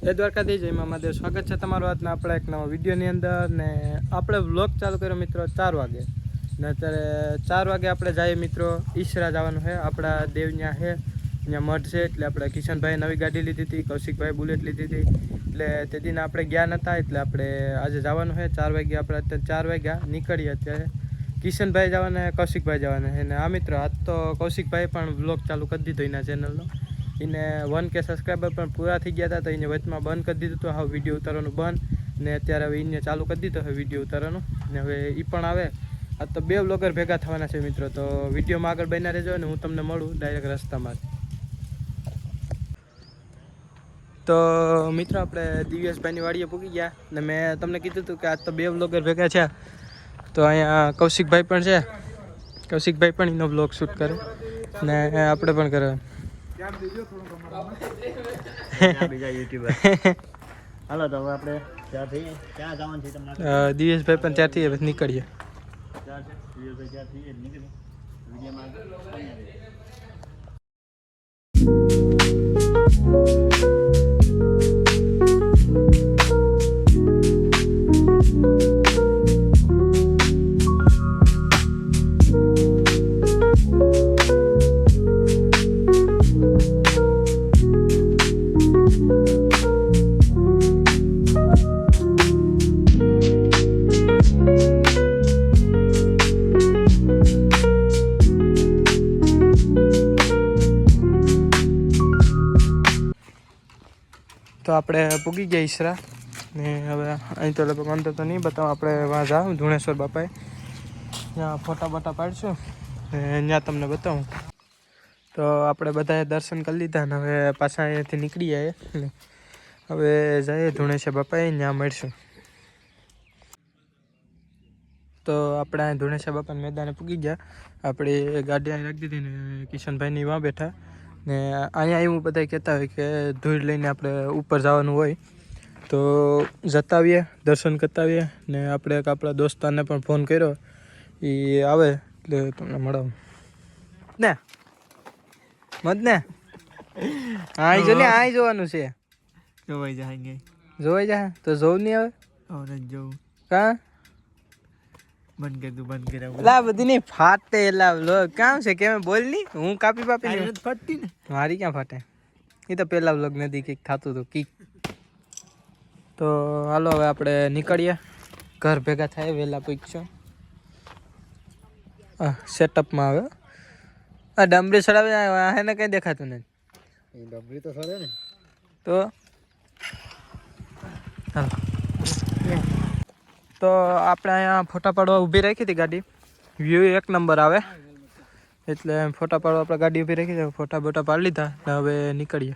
જય દ્વારકાધીશ, જય મહાદેવ. સ્વાગત છે તમારું આજના આપણા એક નવા વિડીયોની અંદર. ને આપણે વ્લોગ ચાલુ કર્યો મિત્રો 4 વાગે ને અત્યારે 4 વાગે આપણે જઈએ મિત્રો ઈસરા જવાનું છે. આપણા દેવ ત્યાં છે, ત્યાં મઠ છે. એટલે આપણે કિશનભાઈ નવી ગાડી લીધી હતી, કૌશિકભાઈ બુલેટ લીધી હતી. એટલે તે દિન આપણે ગયા નહોતા, એટલે આપણે આજે જવાનું છે 4 વાગે. આપણે અત્યારે 4 વાગ્યા નીકળીએ. અત્યારે કિશનભાઈ જવાના, કૌશિકભાઈ જવાના છે. ને આ મિત્રો આજ તો કૌશિકભાઈ પણ વ્લોગ ચાલુ કરી દીધો એના ચેનલનો. એને 1K સબસ્ક્રાઈબર પણ પૂરા થઈ ગયા હતા, તો એને વચમાં બંધ કરી દીધું હતું. હવે વિડીયો ઉતારવાનું બંધ ને અત્યારે હવે એને ચાલુ કરી દીધો હવે વિડીયો ઉતારવાનું. ને હવે એ પણ આવે. આ તો 2 વ્લોગર ભેગા થવાના છે મિત્રો. તો વિડીયોમાં આગળ બન્યા રહેજો ને હું તમને મળું ડાયરેક્ટ રસ્તામાં. તો મિત્રો આપણે દિવ્યેશભાઈની વાડીએ પૂગી ગયા ને મેં તમને કીધું હતું કે આજ તો 2 વ્લોગર ભેગા છે. તો અહીંયા કૌશિકભાઈ પણ છે. કૌશિકભાઈ પણ એનો વ્લોગ શૂટ કરે ને આપણે પણ કરે. બીજા યુટ્યુબર હાલો તો હવે આપણે ત્યાંથી ક્યાં જવાનું છે તમને? દિવેશભાઈ પણ ત્યાંથી હવે નીકળીએ. ત્યાંથી નીકળી વિડીયોમાં તો આપણે પૂગી ગયા ઈસરા ને હવે અહીં તો લગભગ અંદર તો નહીં બતાવું. આપણે વાં જાવ ધુણેશ્વર બાપાએ ત્યાં ફોટા બોટા પાડીશું ને ત્યાં તમને બતાવું. તો આપણે બધાએ દર્શન કરી લીધા ને હવે પાછા અહીંયાથી નીકળી જાય ને હવે જઈએ ધુણેશ્વર બાપાએ ત્યાં મળશું. તો આપણે અહીં ધુણેશ્વર બાપાના મેદાને પૂગી ગયા. આપણે ગાડી અહીં રાખી દીધી ને કિશનભાઈની વાં બેઠા ને અહીંયા એવું બધા કહેતા હોય કે ધૂળ લઈને આપણે ઉપર જવાનું હોય તો જતા આવીએ, દર્શન કરતા આવીએ. ને આપણે એક આપણા દોસ્તારને પણ ફોન કર્યો, એ આવે એટલે તમને મળાવું ને મત ને. અહીં જો ને અહીં જોવાનું છે, જોવાઈ જાય જોવાઈ જાય તો જોવું નહીં આવે જોવું કાં બંધ કરી દઉં બંધ કર્યા લા બધી નહીં ફાટે. એલા લો કામ છે કે બોલ નહીં, હું કાપી પાપી ફટતી ને મારી ક્યાં ફાટે. એ તો પહેલા વ્લોગ નથી કંઈક થતું હતું કીક. તો હાલો હવે આપણે નીકળીએ, ઘર ભેગા થાય વહેલા પૂછશું. સેટઅપમાં આવે આ ડમરી ચડાવે એને કંઈ દેખાતું નથી. ડબરી તો સડે ને તો તો આપણે અહીંયા ફોટા પાડવા ઊભી રાખી હતી ગાડી. વ્યૂ 1 નંબર આવે એટલે ફોટા પાડવા આપણે ગાડી ઊભી રાખી હતી. ફોટા બોટા પાડી લીધા ને હવે નીકળીએ.